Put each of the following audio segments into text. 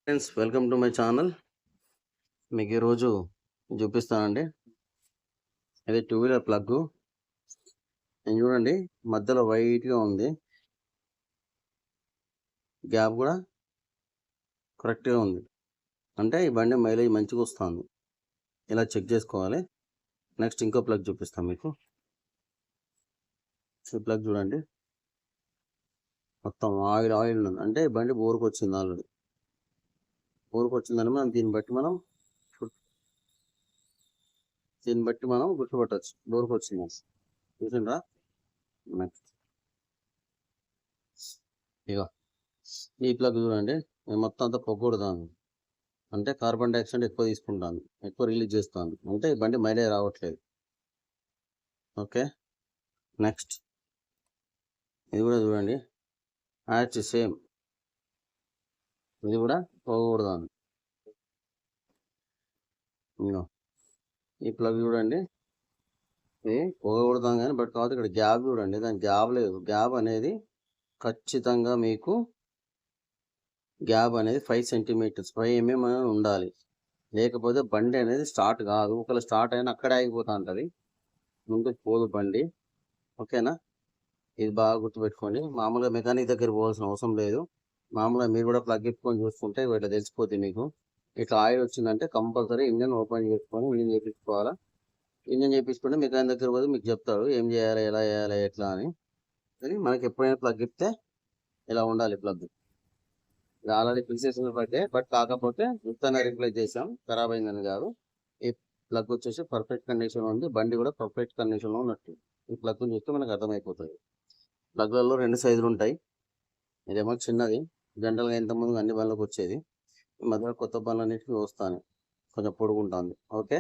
Friends, welcome to my channel. మీకు ఈరోజు చూపిస్తానండి. ఇది 2 వీలర్ ప్లగ్. నేను చూడండి, మధ్యలో వైట్గా ఉంది, గ్యాప్ కూడా కరెక్ట్గా ఉంది. అంటే ఈ బండి మైలేజ్ మంచిగా వస్తుంది. ఇలా చెక్ చేసుకోవాలి. నెక్స్ట్ ఇంకో ప్లగ్ చూపిస్తాను మీకు. ఈ ప్లగ్ చూడండి, మొత్తం ఆయిల్ ఉంది. అంటే ఈ బండి బోరుకు వచ్చింది. ఆల్రెడీ బోరుకు వచ్చిందని దీన్ని బట్టి మనం గుర్తుపట్టచ్చు బోరుకు వచ్చింది. చూసిండ్రా? నెక్స్ట్ ఇక ఈ ప్లగ్ చూడండి, మొత్తం అంతా పొగొడుతాను. అంటే కార్బన్ డైఆక్సైడ్ ఎక్కువ తీసుకుంటాను, ఎక్కువ రిలీజ్ చేస్తాను. అంటే ఈ బండి మైలేజ్ రావట్లేదు. ఓకే, నెక్స్ట్ ఇది కూడా చూడండి, యాచ్ సేమ్. ఇది కూడా పొగొడదాను. ఈ ప్లగ్ చూడండి, ఇది పొగొడతాం కానీ బట్ కాదు. ఇక్కడ గ్యాప్ చూడండి, దాని గ్యాప్ లేదు. గ్యాప్ అనేది ఖచ్చితంగా మీకు గ్యాప్ అనేది 5 సెంటీమీటర్స్ 5 mm అనేది ఉండాలి. లేకపోతే బండి అనేది స్టార్ట్ కాదు. ఒకవేళ స్టార్ట్ అయినా అక్కడే ఆగిపోతూ ఉంటుంది, ముందుకు పోదు బండి. ఓకేనా? ఇది బాగా గుర్తుపెట్టుకోండి. మామూలుగా మెకానిక్ దగ్గర పోవాల్సిన అవసరం లేదు. మామూలుగా మీరు కూడా ప్లగ్ పెట్టుకొని చూసుకుంటే ఇట్లా తెలిసిపోతుంది మీకు. ఇట్లా ఆయిల్ వచ్చిందంటే కంపల్సరీ ఇంజన్ ఓపెన్ చేసుకొని ఇంజన్ చేయించుకోవాలా. ఇంజన్ చేయించుకుంటే మెకానిక్ దగ్గర పోతే మీకు చెప్తాడు ఏం చేయాలి, ఎలా చేయాలి, ఎట్లా అని. కానీ మనకి ఎప్పుడైనా ప్లగ్ ఇస్తే ఇలా ఉండాలి ప్లగ్. ఇది ఆల్రెడీ ఫిక్సేషన్ పడ్డే, బట్ కాకపోతే మొత్తాన్ని రిప్లేస్ చేసాం. ఖరాబ్ అయిందని కాదు. ఈ ప్లగ్ వచ్చేసి పర్ఫెక్ట్ కండిషన్ ఉంది. బండి కూడా పర్ఫెక్ట్ కండిషన్లో ఉన్నట్టు ఈ ప్లగ్ చూస్తే మనకు అర్థమైపోతుంది. ప్లగ్లలో 2 సైజులు ఉంటాయి. ఇదేమో చిన్నది, జనరల్గా ఇంతకుముందు అన్ని బండ్లకు వచ్చేది. ఈ మధ్యలో కొత్త బండ్లన్నిటికీ వస్తాను, కొంచెం పొడుగుంటుంది. ఓకే,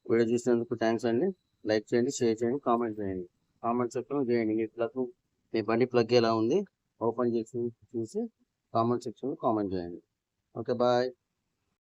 వీడియో చూసినందుకు థ్యాంక్స్ అండి. లైక్ చేయండి, షేర్ చేయండి, కామెంట్ చేయండి. కామెంట్ సెక్షన్లో చేయండి మీ బండి ప్లగ్ ఎలా ఉంది ఓపెన్ చేసి చూసి కామెంట్ సెక్షన్లో కామెంట్ చేయండి. Okay, bye.